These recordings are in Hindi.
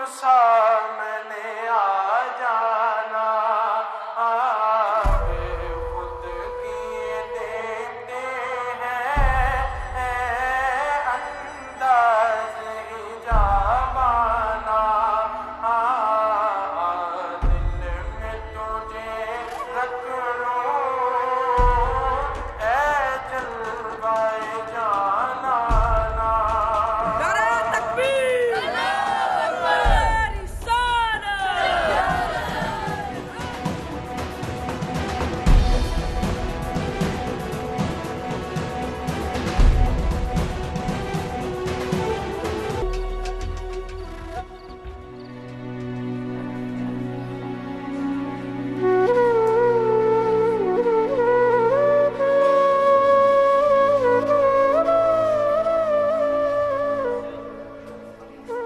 सामने आ जाना, खुद किए देते हैं अंदाज इजाबाना, दिल में तुझे रख लूं ऐ जलवाए जाना ना।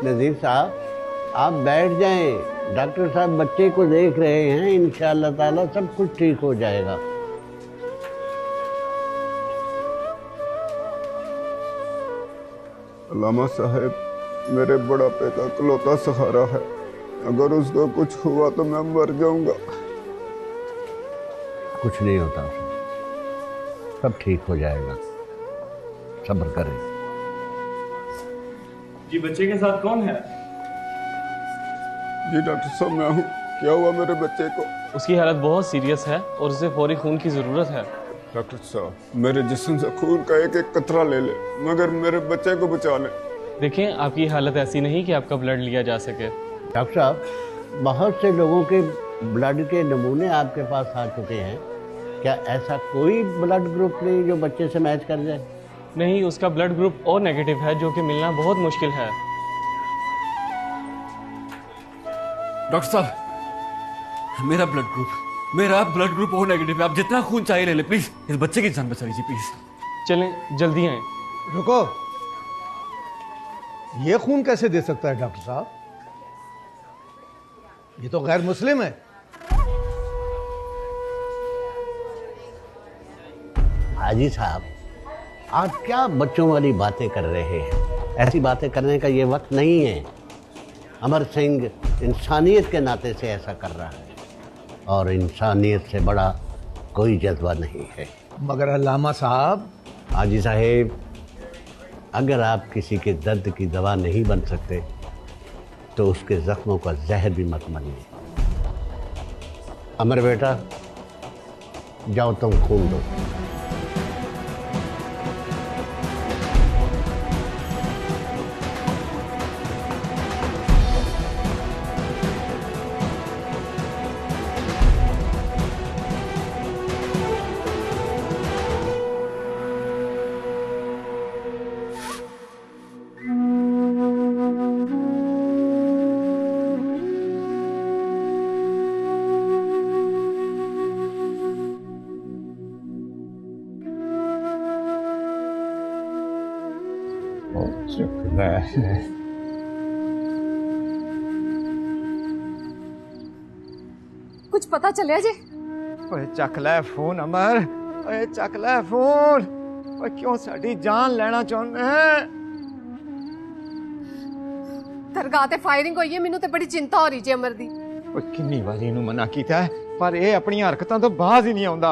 नजीर साहब, आप बैठ जाएं। डॉक्टर साहब बच्चे को देख रहे हैं। इंशाअल्लाह ताला सब कुछ ठीक हो जाएगा। अल्लामा साहब मेरे बुढ़ापे का इकलौता सहारा है। अगर उसको कुछ हुआ तो मैं मर जाऊंगा। कुछ नहीं होता, सब ठीक हो जाएगा। सब्र करें। जी बच्चे के साथ कौन है? जी डॉक्टर साहब मैं हूँ। क्या हुआ मेरे बच्चे को? उसकी हालत बहुत सीरियस है और उसे फौरी खून की जरूरत है। डॉक्टर साहब मेरे जिस्म से खून का एक एक कतरा ले ले, मगर मेरे बच्चे को बचा ले। देखें आपकी हालत ऐसी नहीं कि आपका ब्लड लिया जा सके। डॉक्टर साहब, बहुत से लोगों के ब्लड के नमूने आपके पास आ चुके हैं। क्या ऐसा कोई ब्लड ग्रुप नहीं जो बच्चे से मैच कर जाए? नहीं, उसका ब्लड ग्रुप ओ नेगेटिव है जो कि मिलना बहुत मुश्किल है। डॉक्टर साहब मेरा ब्लड ग्रुप ओ नेगेटिव है। आप जितना खून चाहिए ले ले प्लीज। इस बच्चे की जान बचा लीजिए प्लीज। चलें जल्दी आए। रुको, ये खून कैसे दे सकता है डॉक्टर साहब? ये तो गैर मुस्लिम है। हाजी साहब, आप क्या बच्चों वाली बातें कर रहे हैं? ऐसी बातें करने का ये वक्त नहीं है। अमर सिंह इंसानियत के नाते से ऐसा कर रहा है और इंसानियत से बड़ा कोई जज्बा नहीं है। मगर अल्लामा साहब। हाजी साहेब, अगर आप किसी के दर्द की दवा नहीं बन सकते तो उसके जख्मों का जहर भी मत बनिए। अमर बेटा, जाओ तुम खून दो। कुछ पता चलिया जी? ओए चक लै फोन अमर, ओए चक लै फोन। ओए क्यों साडी जान लेना चाहुंदे है? दरगाह ते फायरिंग होई है, मैनू ते बड़ी चिंता हो रही जी अमर दी। ओए किन्नी वारी इनू मना कीता है पर ये अपनी हरकतां तो बाज ही नहीं आउंदा।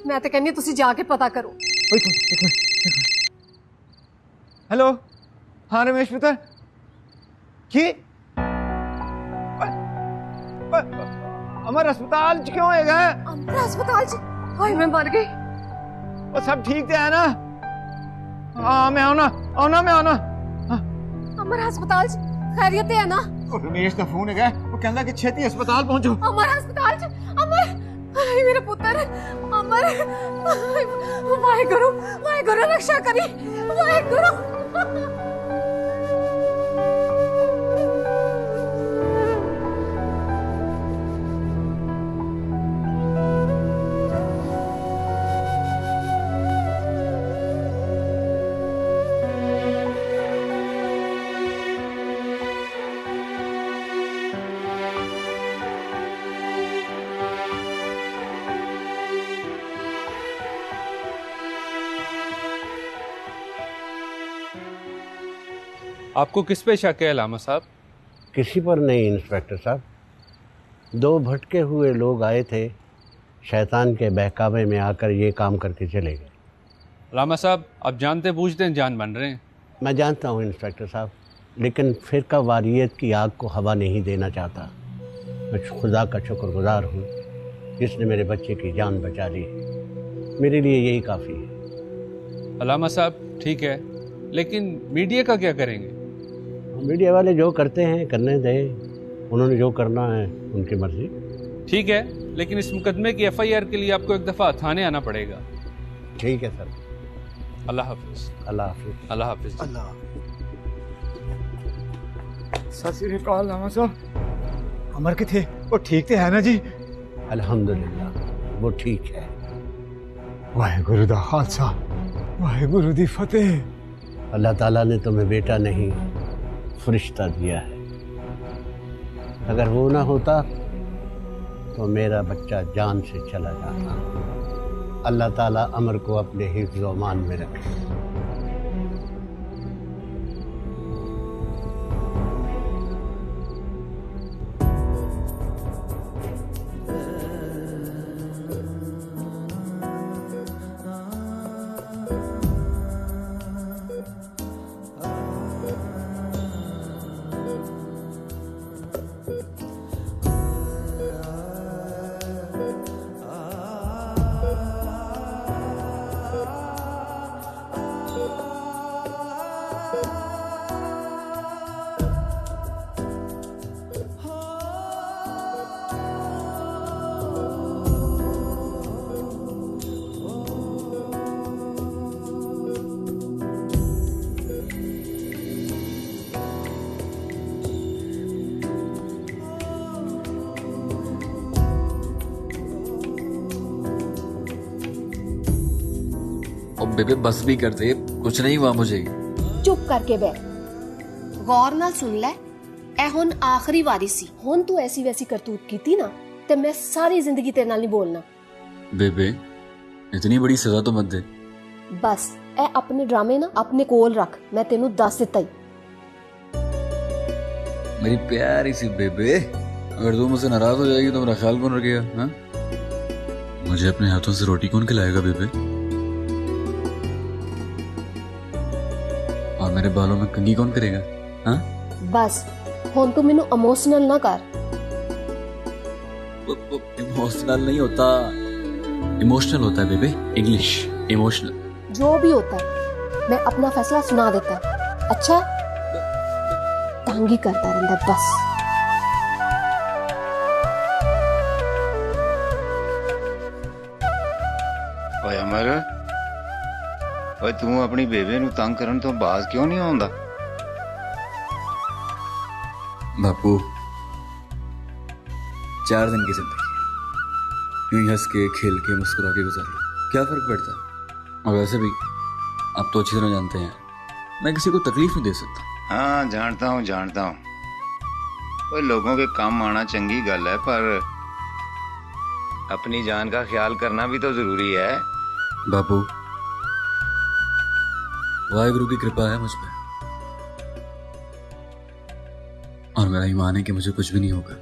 मैं ते कहनी तुसी जाके पता करो। ओए एक मिनट। हेलो, हाँ रमेश पुत्र, की अमर अस्पताल च क्यों होएगा? अमर अस्पताल च? हाय मैं मर गई। वो सब ठीक तो है ना? हाँ मैं आना मैं आना। अमर अस्पताल च खैरियत है ना? रमेश का फोन है, वो कहता कि छेती अस्पताल पहुंचो। अमर अस्पताल च? अमर, हाय मेरा पुत्र अमर, वाहेगुरु रक्षा करी, वाहेगुरु। आपको किस पे शक है अलामा साहब? किसी पर नहीं इंस्पेक्टर साहब, 2 भटके हुए लोग आए थे, शैतान के बहकावे में आकर ये काम करके चले गए। लामा साहब, आप जानते बूझते जान बन रहे हैं। मैं जानता हूँ इंस्पेक्टर साहब, लेकिन फ़िरका वारियत की आग को हवा नहीं देना चाहता। मैं खुदा का शुक्रगुजार हूँ जिसने मेरे बच्चे की जान बचा ली। मेरे लिए यही काफ़ी है। लामा साहब ठीक है, लेकिन मीडिया का क्या करेंगे? मीडिया वाले जो करते हैं करने दें, उन्होंने जो करना है उनकी मर्जी। ठीक है, लेकिन इस मुकदमे की FIR के लिए आपको एक दफ़ा थाने आना पड़ेगा। ठीक है सर। अल्लाह हाफिज़। अल्लाह हाफिज़। अल्लाह हाफिज़। सत श्री अकाल लामा साहब। अमर के थे वो ठीक थे है ना जी? अल्हम्दुलिल्लाह वो ठीक है। वाहेगुरु दा खालसा वाहेगुरु दी फतेह। अल्लाह ताला ने तुम्हें बेटा नहीं फरिश्ता दिया है। अगर वो ना होता तो मेरा बच्चा जान से चला जाता। अल्लाह ताला अमर को अपने हिफ्ज़ व मान में रखे। और बेबे बस भी कर दे, कुछ नहीं हुआ मुझे। चुप करके बैठ, गौर नाल सुन ले। ए हुन आखिरी वारी सी। हुन तू ऐसी वैसी करतूत कीती ना ते मैं सारी जिंदगी तेरे नाल नहीं बोलना। बेबे इतनी बड़ी सजा तो मत दे। बस ए अपने ड्रामे ना अपने कोल रख, मैं तेनू दस दिता ही। मेरी प्यारी सी बेबे, अगर तू मुझसे नाराज हो जाएगी तो मेरा ख्याल कौन रखेगा? हाँ, मुझे अपने हाथों से रोटी कौन खिलाएगा बेबे? और मेरे बालों में कंघी कौन करेगा? हाँ, बस हुन तू मेनू इमोशनल ना कर। इमोशनल नहीं होता, इमोशनल होता है बेबे। English emotional. जो भी होता है मैं अपना फैसला सुना देता है। अच्छा, तंगी करता रहता बस। ओए अमर, ओए तू अपनी बेबे नू तंग करन तो बाज क्यों नहीं आउंदा? बापू 4 दिन की जिंदगी यूं ही हंस के खेल के मुस्कुरा के गुजार लो, क्या फर्क पड़ता है? और वैसे भी आप तो अच्छी तरह जानते हैं मैं किसी को तकलीफ नहीं दे सकता। हाँ जानता हूँ जानता हूँ। ओए लोगों के काम आना चंगी गल है, पर अपनी जान का ख्याल करना भी तो जरूरी है। बापू वाहेगुरु की कृपा है मुझ पर, और मेरा ईमान है कि मुझे कुछ भी नहीं होगा।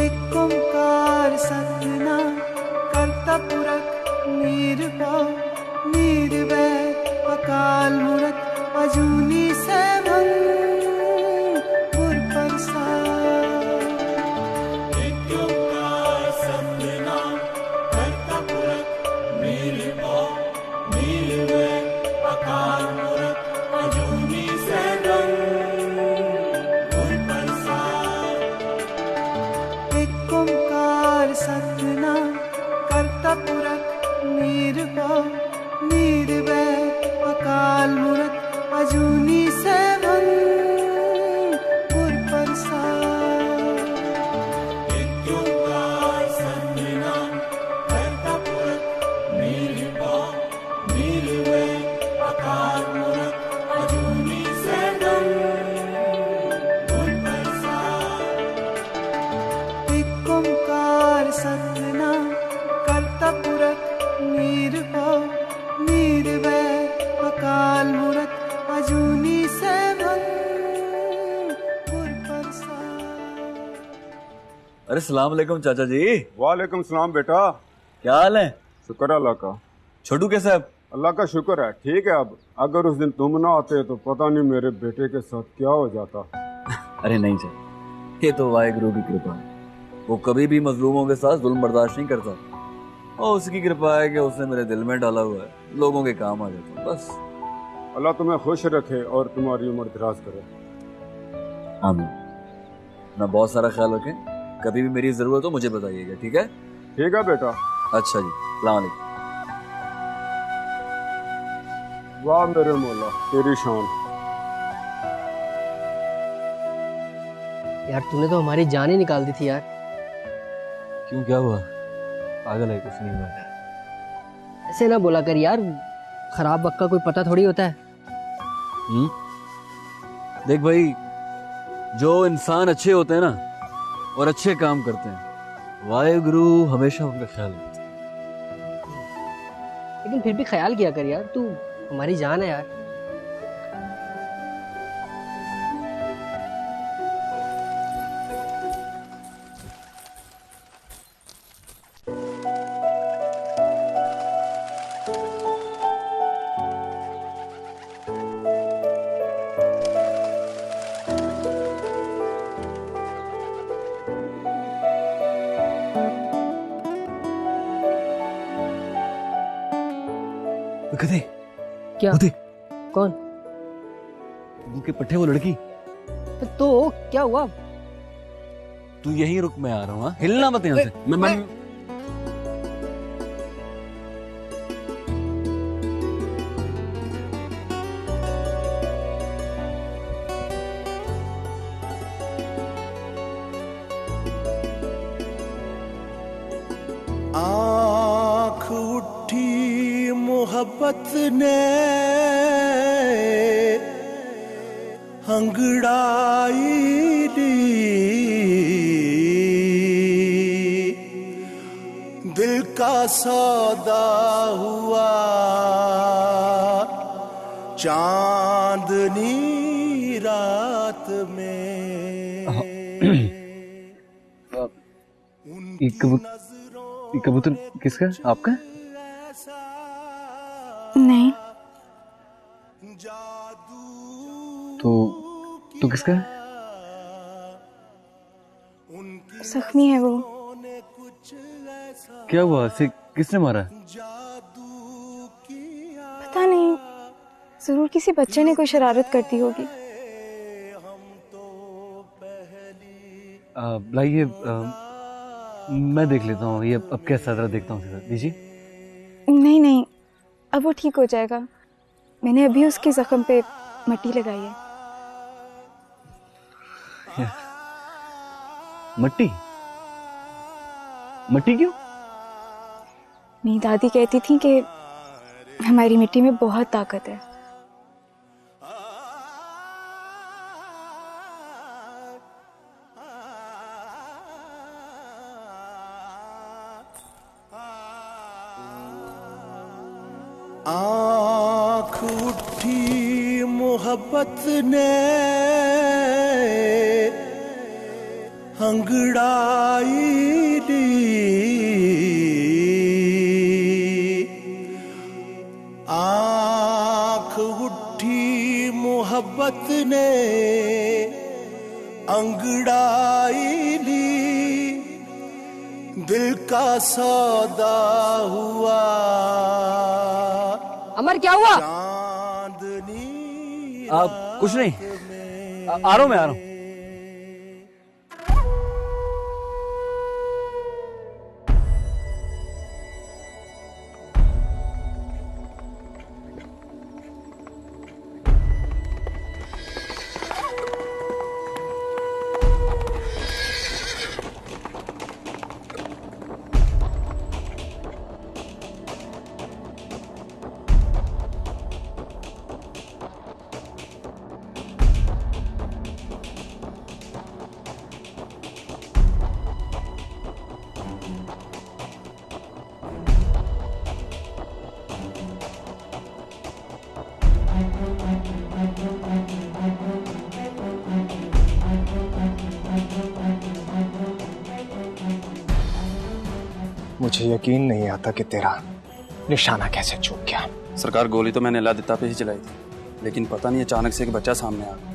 एक ओंकार सतनाम करता पुरख निर्भव निर्वैर अकाल मूरत अजूनी सैभं गुर प्रसाद। एक ओंकार सतनाम करता पुरख निर्भव निर्वैर अरे सलाम अलैकुम चाचा जी। वालेकुम सलाम बेटा। क्या हाल है? शुक्र अल्लाह का। छोटू कैसा है? अल्लाह का शुक्र है, ठीक है। अब अगर उस दिन तुम ना आते तो पता नहीं मेरे बेटे के साथ क्या हो जाता। अरे नहीं चाचा, ये तो वाहेगुरु की कृपा है। वो कभी भी मजलूमों के साथ जुल्म बर्दाश्त नहीं करता, और उसकी कृपा है कि उसने मेरे दिल में डाला हुआ है, लोगों के काम आ जाता है बस। अल्लाह तुम्हें खुश रखे और तुम्हारी उम्र दराज करे। आमीन। अपना बहुत सारा ख्याल रखें, कभी भी मेरी जरूरत हो मुझे बताइएगा, ठीक है? ठीक है बेटा। अच्छा जी, अस्सलाम वालेकुम। वाह मेरे मौला, तेरी शान। यार तूने तो हमारी जान ही निकाल दी थी यार। क्यों, क्या हुआ? पागल है, कुछ नहीं हुआ। ऐसे ना बोला कर यार, खराब वक्त का कोई पता थोड़ी होता है। देख भाई, जो इंसान अच्छे होते हैं ना और अच्छे काम करते हैं, वाहेगुरु हमेशा उनका ख्याल रखते हैं। लेकिन फिर भी ख्याल किया कर यार, तू हमारी जान है यार। कदे क्या? कौन? के पट्टे वो लड़की। तो क्या हुआ? तू यहीं रुक, मैं आ रहा हूँ। हाँ, हिलना मत यहाँ से। मैं आँख उठी मोहब्बत ने अंगड़ाई ली, दिल का सौदा हुआ चांदनी रात में। ये कबूतर किसका है? आपका? नहीं। तो किसका है? जख्मी है वो। क्या हुआ? से किसने मारा? पता नहीं, जरूर किसी बच्चे ने कोई शरारत करती होगी। लाइए, मैं देख लेता हूँ। ये अब कैसा रहा देखता हूँ। दीजिए। नहीं, अब वो ठीक हो जाएगा। मैंने अभी उसके जख्म पे मिट्टी लगाई है। मिट्टी? मिट्टी क्यों? मेरी दादी कहती थी कि हमारी मिट्टी में बहुत ताकत है। आँख उठी मोहब्बत ने अंगड़ाई ली, आँख उठी मोहब्बत ने अंगड़ाई ली, दिल का सौदा हुआ। अमर क्या हुआ? कुछ नहीं, आ रहा हूँ, मैं आ रहा हूँ। मुझे यकीन नहीं आता कि तेरा निशाना कैसे चूक गया। सरकार, गोली तो मैंने अल्लाह पे ही चलाई थी, लेकिन पता नहीं अचानक से एक बच्चा सामने आ गया।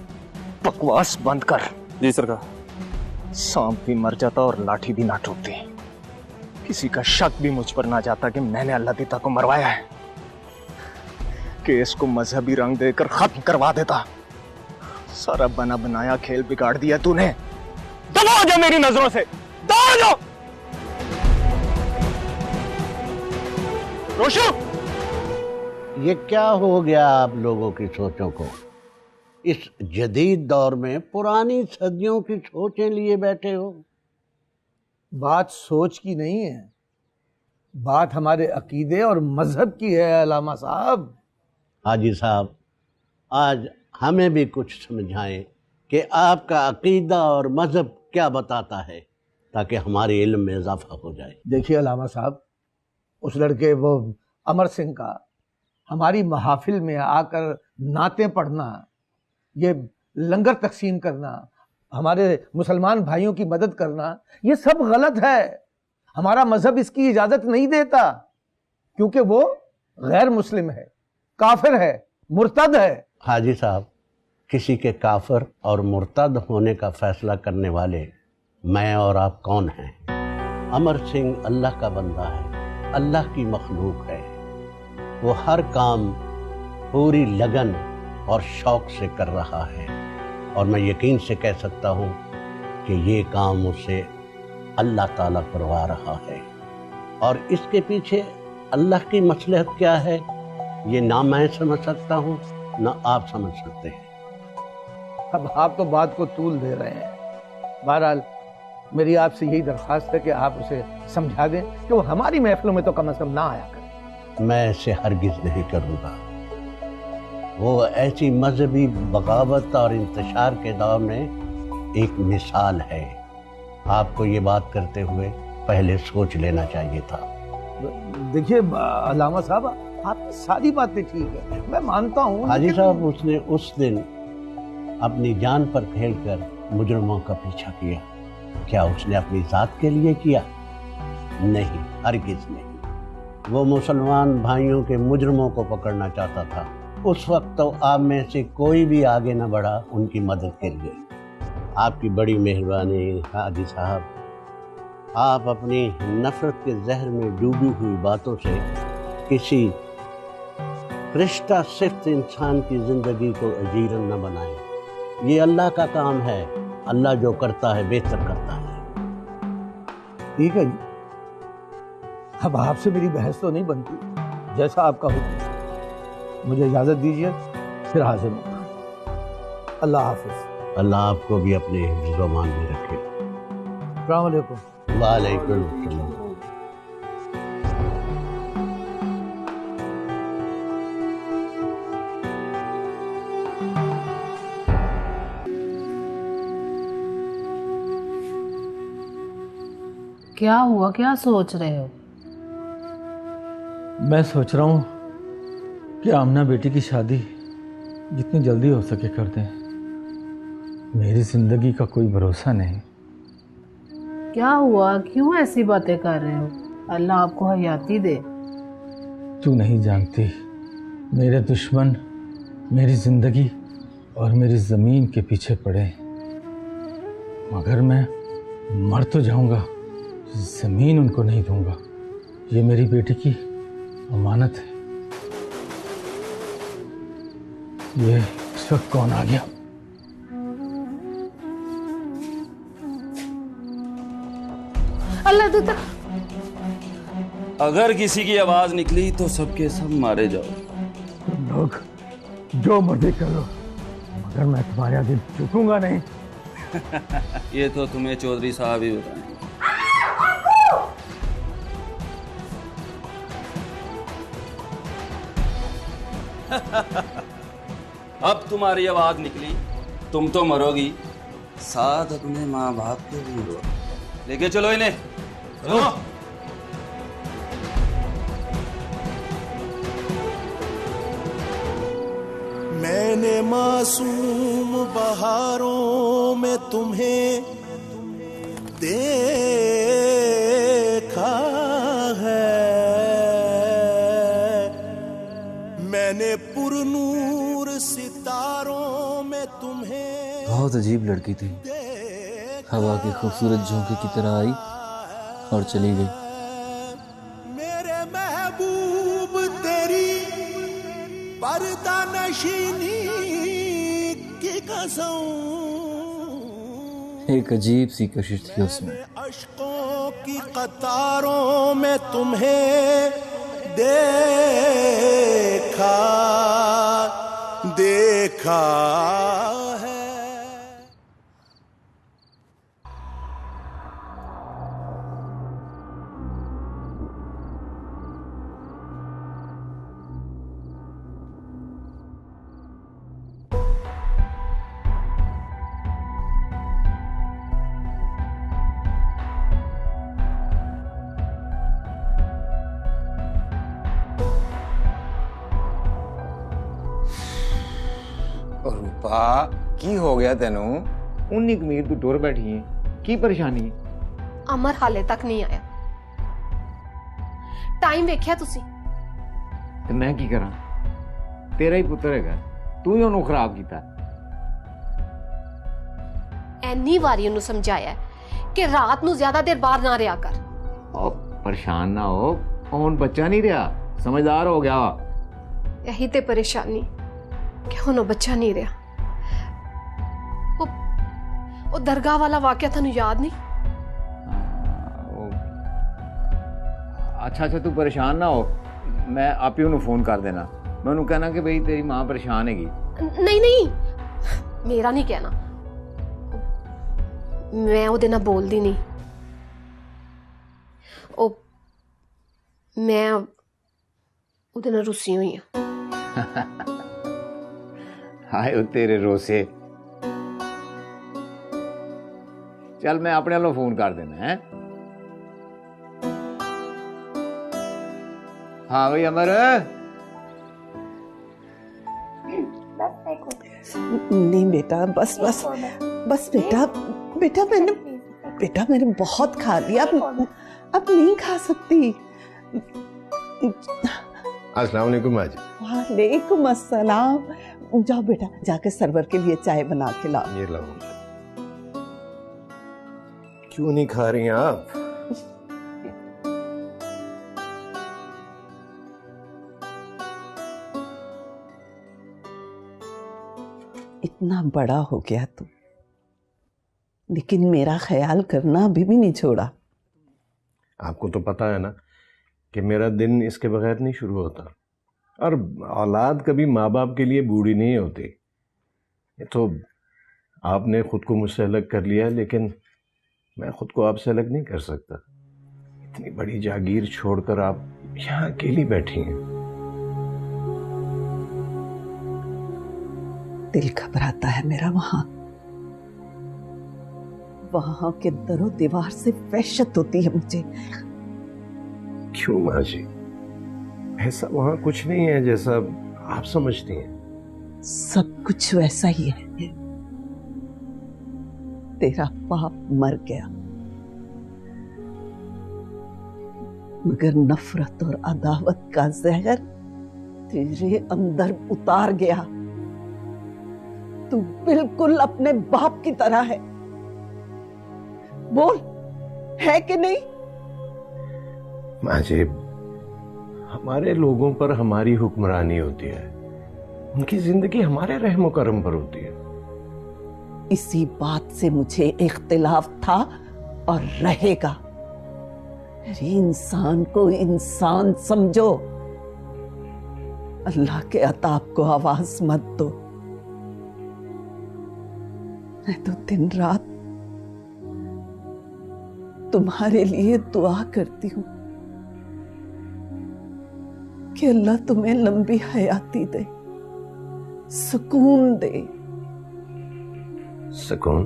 बकवास बंद कर। जी सरकार। सांप भी मर जाता और लाठी भी ना टूटती। किसी का शक भी मुझ पर ना जाता कि मैंने अल्लाह को मरवाया है। केस को मजहबी रंग देकर खत्म करवा देता। सारा बना बनाया खेल बिगाड़ दिया तूने। दबा हो जा मेरी नजरों से, दबा हो जा। रोशो, ये क्या हो गया आप लोगों की सोचों को? इस जदीद दौर में पुरानी सदियों की सोचें लिए बैठे हो। बात सोच की नहीं है, बात हमारे अकीदे और मजहब की है अलामा साहब। हाजी साहब, आज हमें भी कुछ समझाएं कि आपका अकीदा और मजहब क्या बताता है, ताकि हमारे इल्म में इजाफा हो जाए। देखिए अलामा साहब, उस लड़के वो अमर सिंह का हमारी महाफिल में आकर नाते पढ़ना, ये लंगर तकसीम करना, हमारे मुसलमान भाइयों की मदद करना, ये सब गलत है। हमारा मजहब इसकी इजाजत नहीं देता, क्योंकि वो गैर मुस्लिम है, काफिर है, मुर्तद है। हाजी साहब, किसी के काफिर और मुर्तद होने का फैसला करने वाले मैं और आप कौन हैं? अमर सिंह अल्लाह का बंदा है, अल्लाह की मखलूक है। वो हर काम पूरी लगन और शौक से कर रहा है, और मैं यकीन से कह सकता हूँ कि ये काम उसे अल्लाह ताला करवा रहा है। और इसके पीछे अल्लाह की मसलहत क्या है, ये ना मैं समझ सकता हूँ ना आप समझ सकते हैं। अब आप तो बात को तूल दे रहे हैं। बहरहाल मेरी आपसे यही दरख्वास्त है कि आप उसे समझा दें कि वो हमारी महफिलों में तो कम से कम ना आया करे। मैं ऐसे हरगिज नहीं करूँगा। वो ऐसी मजहबी बगावत और इंतशार के दौर में एक मिसाल है। आपको ये बात करते हुए पहले सोच लेना चाहिए था। देखिए अलामा साहब, आपकी सारी बातें ठीक है, मैं मानता हूँ। हाजी साहब, उसने उस दिन अपनी जान पर खेलकर मुजरिमों का पीछा किया। क्या उसने अपनी जात के लिए किया? नहीं, हरगिज नहीं। वो मुसलमान भाइयों के मुजरिमों को पकड़ना चाहता था। उस वक्त तो आप में से कोई भी आगे न बढ़ा उनकी मदद के लिए। आपकी बड़ी मेहरबानी हाजी साहब। आप अपनी नफरत के जहर में डूबी हुई बातों से किसी रिश्ता सिर्फ इंसान की जिंदगी को अजीरन न बनाएं। ये अल्लाह का काम है। अल्लाह जो करता है बेहतर करता है। ठीक है जी, अब आपसे मेरी बहस तो नहीं बनती। जैसा आपका हुक्म, मुझे इजाजत दीजिए, फिर हाजिर हूँ। अल्लाह हाफिज। अल्लाह आपको भी अपने हिफ्ज़-ओ-मान में रखे। अस्सलाम वालेकुम। वालेकुम अस्सलाम। क्या हुआ, क्या सोच रहे हो? मैं सोच रहा हूँ कि आमना बेटी की शादी जितनी जल्दी हो सके कर दें। मेरी जिंदगी का कोई भरोसा नहीं। क्या हुआ, क्यों ऐसी बातें कर रहे हो? अल्लाह आपको हयाती दे। तू नहीं जानती, मेरे दुश्मन मेरी जिंदगी और मेरी जमीन के पीछे पड़े, मगर मैं मर तो जाऊंगा, जमीन उनको नहीं दूंगा। ये मेरी बेटी की अमानत है। ये इस वक्त कौन आ गया? अल्लाह दूता। अगर किसी की आवाज निकली तो सबके सब मारे जाओ। तुम लोग जो मर्जी करो, मगर मैं तुम्हारे आगे झुकूंगा नहीं। ये तो तुम्हें चौधरी साहब ही बताएं। अब तुम्हारी आवाज निकली, तुम तो मरोगी, साथ अपने माँ बाप के भी रो। लेके चलो इन्हें, चलो। मैंने मासूम बहारों में तुम्हें देखा मैंने पुरनूर सितारों में तुम्हें बहुत अजीब लड़की थी, हवा के खूबसूरत झोंके की तरह आई और चली गई। मेरे महबूब तेरी पर्दा नशीनी की कसम, एक अजीब सी कशिश थी उसमें। अश्कों की कतारों में तुम्हें देखा देखा है। रूपा की हो गया तेनू? उन्नी कमीर तू टुर बैठी है, की परेशानी? अमर हाले तक नहीं आया। टाइम वेख्या तुसी? ते मैं की करा? तेरा ही पुत्र है, तू ही उन्होंने खराब किया। एनी वारी उन्होंने समझाया कि रात नू ज्यादा देर बाहर ना रहा कर। और परेशान ना हो, कौन बच्चा नहीं रहा, समझदार हो गया। यही ते परेशानी कि हुन बच्चा नहीं रहा। वो दरगाह वाला वाकया थानू याद नहीं? अच्छा तू परेशान ना हो, मैं आप ही उन्हें फोन कर देना। मैं उन्हें कहना कि भाई तेरी मां परेशान हैगी। नहीं मेरा नहीं कहना, मैं उहदे नाल बोलदी नहीं। मैं उहदे नाल रुसी हुई हां। हाय ओ तेरे रोसे। चल मैं अपने वालों फोन कर देना है। हाँ भाई अमर। नहीं बेटा, बस बेटा मैंने बहुत खा लिया, अब नहीं खा सकती। अस्सलाम वालेकुम माँ जी। वालेकुम अस्सलाम। जाओ बेटा, जाके सरवर के लिए चाय बना के लाओ। ये लो। क्यों नहीं खा रही आप? इतना बड़ा हो गया तू, लेकिन मेरा ख्याल करना अभी भी नहीं छोड़ा। आपको तो पता है ना कि मेरा दिन इसके बगैर नहीं शुरू होता, और औलाद कभी माँ बाप के लिए बूढ़ी नहीं होती। ये तो आपने खुद को मुझसे अलग कर लिया, लेकिन मैं खुद को आपसे अलग नहीं कर सकता। इतनी बड़ी जागीर छोड़कर आप यहाँ अकेली बैठी हैं। दिल घबराता है मेरा। वहां के दरो दीवार से वहशत होती है मुझे। क्यों माँ जी? ऐसा वहां कुछ नहीं है जैसा आप समझती हैं। सब कुछ वैसा ही है। तेरा बाप मर गया, मगर नफरत और अदावत का जहर तेरे अंदर उतार गया। तू बिल्कुल अपने बाप की तरह है। बोल, है कि नहीं? माँ जी, हमारे लोगों पर हमारी हुक्मरानी होती है, उनकी जिंदगी हमारे रहम करम पर होती है। इसी बात से मुझे इख्तिलाफ था और रहेगा। इंसान को इंसान समझो, अल्लाह के अताब को आवाज मत दो। मैं तो दिन रात तुम्हारे लिए दुआ करती हूं कि अल्लाह तुम्हें लंबी हयाती दे, सुकून दे। सुकून?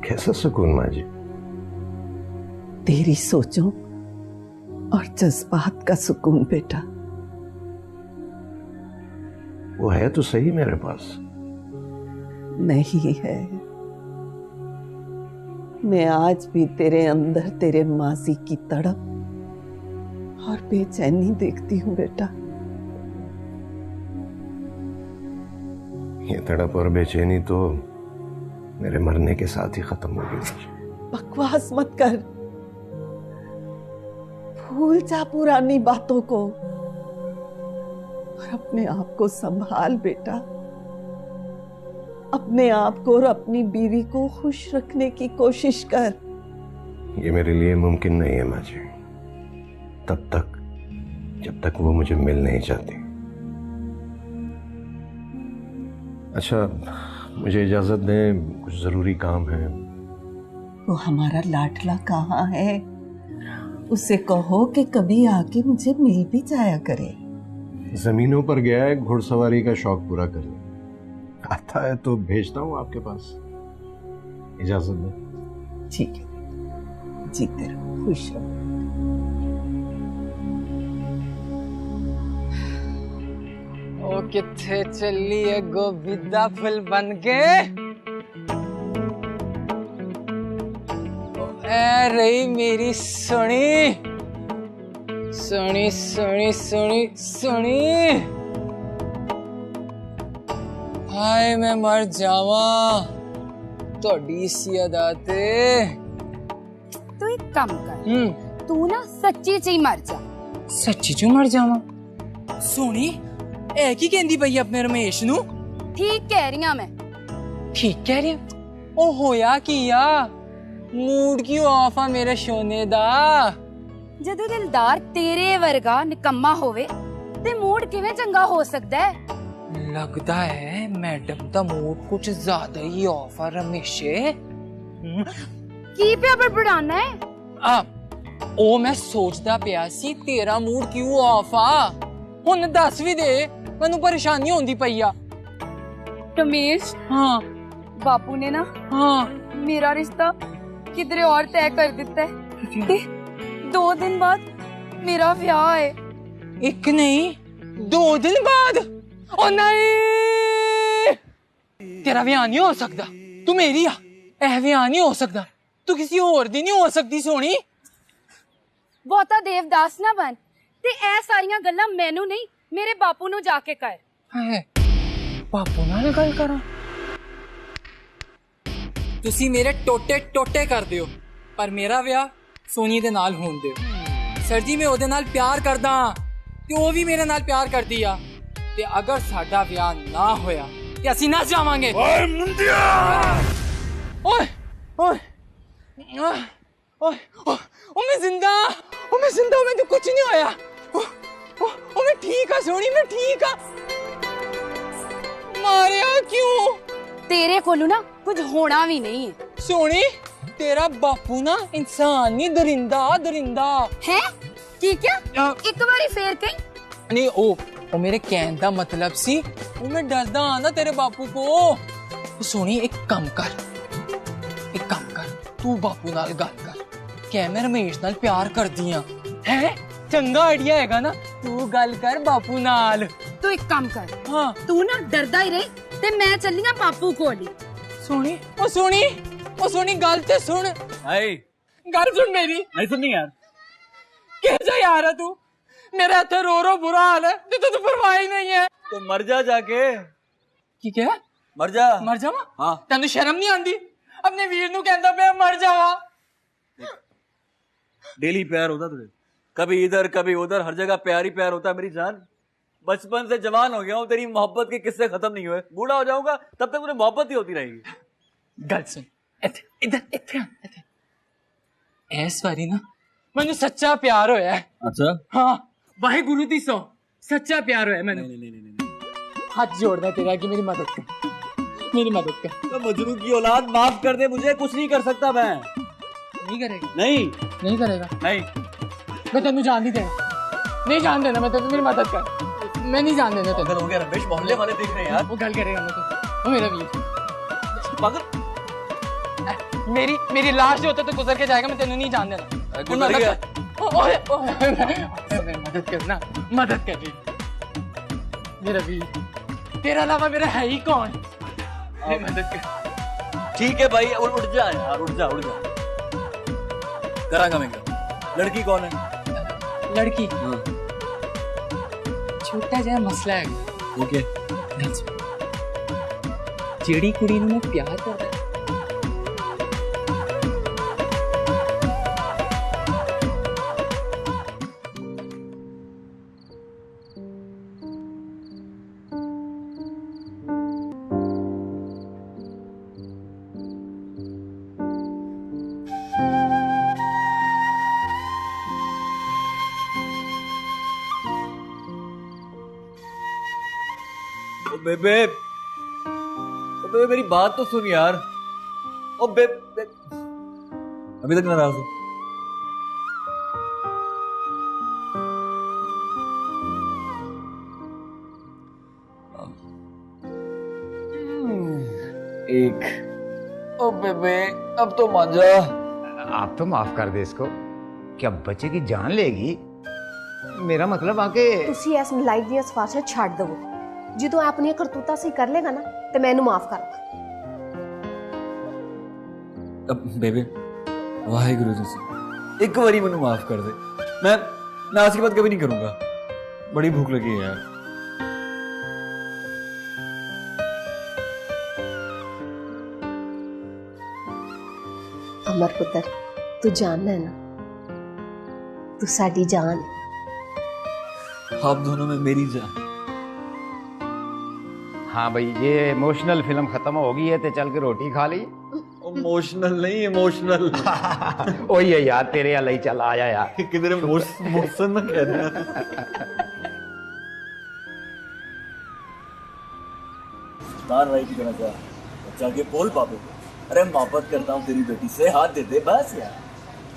कैसा सुकून माँ जी? तेरी सोचों और जज्बात का सुकून बेटा। वो है तो सही मेरे पास। नहीं है। मैं आज भी तेरे अंदर तेरे माजी की तड़प और बेचैनी देखती हूँ बेटा। ये तड़प और बेचैनी तो मेरे मरने के साथ ही खत्म होगी। बकवास मत कर, भूल जा पुरानी बातों को और अपने आप को संभाल बेटा। अपने आप को और अपनी बीवी को खुश रखने की कोशिश कर। ये मेरे लिए मुमकिन नहीं है माँ जी, तब तक जब तक वो मुझे मिल नहीं चाहती। अच्छा, मुझे इजाजत दें, कुछ जरूरी काम है। वो हमारा लाडला कहाँ है? उसे कहो कि कभी आके मुझे मिल भी जाया करे। जमीनों पर गया है घुड़सवारी का शौक पूरा करने, आता है तो भेजता हूँ आपके पास। इजाजत दें। ठीक है, जीते रहो, खुश रहो। ओ किथे चली है गोविंदा फुल बन के? ऐ रही मेरी सोनी सोनी सोनी सोनी सोनी। हाय मैं मर जावा तोड़ी सी अदा ते। तू एक काम कर, तू ना सच्ची च ही मर जा। सच्ची च मर जावा? सोनी ऐ की कहंदी पई अपने रमेश नू? ठीक कह रही हां मैं। ठीक कह रही? ओ होया किया? मूड क्यों ऑफ आ मेरे सोने दा? जदों दिलदार तेरे वर्गा निकम्मा होवे ते मूड किवें चंगा हो सकदा है? लगदा है मैडम दा मूड कुछ ज्यादा ही ऑफ आ रमेशे। की पे बड़बड़ाना है? ओ मैं सोचदा पिया सी तेरा मूड क्यों ऑफ आ। हुन दस भी दे, मैनू परेशानी होंदी पई आ। रमेश, हाँ बापू ने ना मेरा रिश्ता किधरे और तय कर दिता है। 2 दिन बाद मेरा ब्याह है। एक नहीं 2 दिन बाद? ओ नहीं, तेरा ब्याह नहीं हो सकता। तू मेरी आ, ऐ ब्याह नहीं हो सकता। तू किसी और दी नहीं हो सकती सोनी। बहुता देवदास ना बन ते ऐ सारियां गल्लां मैनू नहीं मेरे बापू नू जाके कर। है बापू नाल गल करा? तुसी मेरे टोटे टोटे कर दियो पर मेरा ब्याह सोनी दे नाल होण दियो। सर जी मैं ओदे नाल प्यार करदा ते ओ भी मेरे नाल प्यार करदी आ ते अगर साडा ब्याह ना होया ते असीं ना जावांगे। ओए मुंडिया! ओए ओए ओए ओ मैं जिंदा, ओ मैं जिंदा, मैं तो कुछ नहीं होया। ओ मैं ठीक आ सोनी, मैं ठीक आ। मारिया क्यों? तेरे कोलू ना कुछ होना भी नहीं है। सोनी तेरा बापू ना इंसान नहीं, दरिंदा दरिंदा है। की क्या? एक बारी फेर कहीं नहीं। ओ मेरे कहने दा मतलब सी वो मैं डरदा ना तेरे बापू को। सोनी एक काम कर, तू बापू नाल गल कर क्या मैं रमेश नाल प्यार कर दिया है? चंगा आइडिया हैगा ना, तू गल कर बापू नाल। तू एक काम कर, हाँ तू ना डरदा ही रही ते मैं चलिया बापू कोल। सोनी ओ सोनी गल ते सुन। गल सुन मेरी। नहीं सुननी यार। कैसा यार है तू? मेरे हाथे रो रो बुरा हाल है, तो परवाह ही नहीं है। तो मर जा जाके। की क्या? मर जा। मर जावा? हाँ। तेनू शर्म नहीं आंदी? अपने वीर नू कहंदा पे मर जावा। डेली प्यार होता तुझे, कभी इधर कभी उधर, हर जगह प्यार ही प्यार होता है मेरी जान। बचपन से जवान हो गया हूँ, तेरी मोहब्बत के किस्से खत्म नहीं हुए। बूढ़ा हो जाऊंगा तब तक मुझे मोहब्बत ही होती रहेगी। गल सुन, इधर ऐस बारी ना मैनू सच्चा प्यार होया है। अच्छा? हाँ वाहिगुरु दी सौ सच्चा प्यार होया मैनू। हाथ जोड़ना तेरा कि मेरी मदद कर, मेरी मदद कर। तो मजनू की औलाद, माफ कर दे मुझे, कुछ नहीं कर सकता मैं। नहीं करेगा? नहीं करेगा। नहीं मैं तेनू जान नहीं देना, नहीं जान देना मैं तेनू। मेरी मदद कर, मैं नहीं जान देना तेनू। हो गया रमेश, मोहल्ले वाले देख रहे हैं यार। वो गल करेगा मैं तो, मेरा वीर पागल। मेरी लाश जो होता तो गुजर के जाएगा, मैं तेनू नहीं जान देना। गुजर गया। मदद करना, मदद कर मेरा वीर, तेरा अलावा मेरा है ही कौन? मदद कर। ठीक है भाई, उठ जा यार, उठ जा। करांगा मैं। लड़की कौन है? लड़की छोटा जहा मसला है। ओके। ਜਿਹੜੀ ਕੁੜੀ ਨੂੰ ਮੈਂ ਪਿਆਰ ਕਰਦਾ बेबे बेबे मेरी बात तो सुन यार। ओ बेबे अभी तक नाराज हो? एक ओ बेबे अब तो मान जा। आप तो माफ कर दे इसको। क्या बच्चे की जान लेगी? मेरा मतलब आके ਤੁਸੀਂ ਇਸ ਲਾਈਫ ਦੀਆਂ ਸਫਾਰਸ਼ਾਂ ਛੱਡ ਦਿਓ। ਜਦੋਂ ਆਪਣੀਆਂ ਕਰਤੂਤਾਂ ਸਹੀ ਕਰ ਲੇਗਾ ਨਾ ਤੇ ਮੈਨੂੰ ਮਾਫ ਕਰ ਦੇ। अब बेबे वाहेगुरु जी से एक बारी मैंने माफ कर दे। मैं आज की बात कभी नहीं करूंगा। बड़ी भूख लगी है यार। अमर पुत्र तू जानना है ना, तू साडी जान। आप दोनों में मेरी जान। हाँ भाई ये इमोशनल फिल्म खत्म हो गई है तो चल के रोटी खा ली। इमोशनल नहीं इमोशनल। वही है यार तेरे वाला ही चल आया यार। किधर इमोशन में कह रहे हैं। भाई की तरह जा जाके बोल पापे को, अरे मोहब्बत करता हूँ तेरी बेटी से, हाथ दे दे बस यार।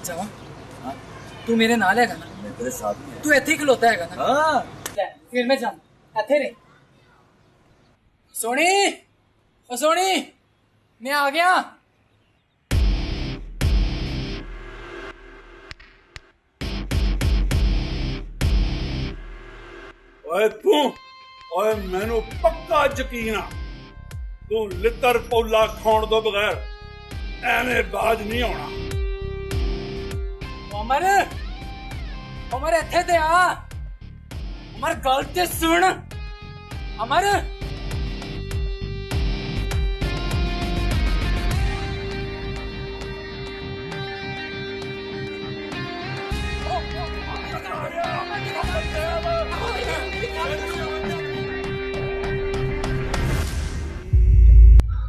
चवा तू मेरे नाल है ना? मैं तेरे साथ हूं। तू इथे खलोता है ना? हां फिर मैं जा इथे रे। सोनी ओ सोनी मैं आ गया। ओए तू ओए मैनू पक्का यकीन आ तू लितर पौला खाण तो बगैर एवें बाज नहीं आना। अमर अमर इथे ते आ। अमर गल ते सुन। अमर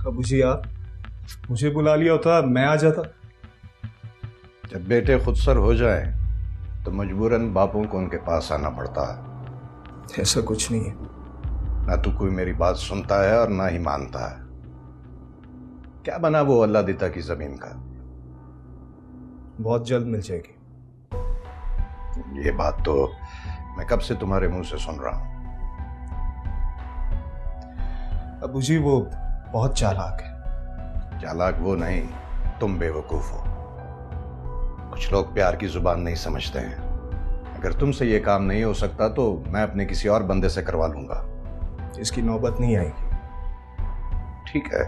अबू जी आप मुझे बुला लिया होता मैं आ जाता। जब बेटे खुदसर हो जाए तो मजबूरन बापों को उनके पास आना पड़ता है। ऐसा कुछ नहीं है। ना तो कोई मेरी बात सुनता है और ना ही मानता है। क्या बना वो अल्लाह दिता की जमीन का? बहुत जल्द मिल जाएगी। ये बात तो मैं कब से तुम्हारे मुंह से सुन रहा हूं। अबू जी वो बहुत चालाक है। चालाक वो नहीं, तुम बेवकूफ हो। कुछ लोग प्यार की जुबान नहीं समझते हैं। अगर तुमसे ये काम नहीं हो सकता तो मैं अपने किसी और बंदे से करवा लूंगा। इसकी नौबत नहीं आएगी। ठीक है,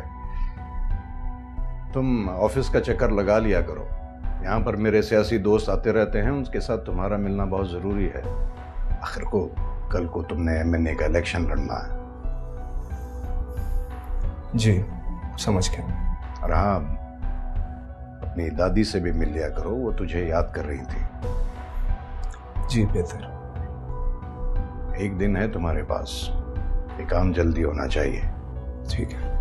तुम ऑफिस का चक्कर लगा लिया करो। यहाँ पर मेरे सियासी दोस्त आते रहते हैं, उनके साथ तुम्हारा मिलना बहुत जरूरी है। आखिर को कल को तुमने एमएनए का इलेक्शन लड़ना है। जी समझ गया। और हाँ, अपनी दादी से भी मिल लिया करो, वो तुझे याद कर रही थी। जी बेहतर। एक दिन है तुम्हारे पास, ये काम जल्दी होना चाहिए। ठीक है।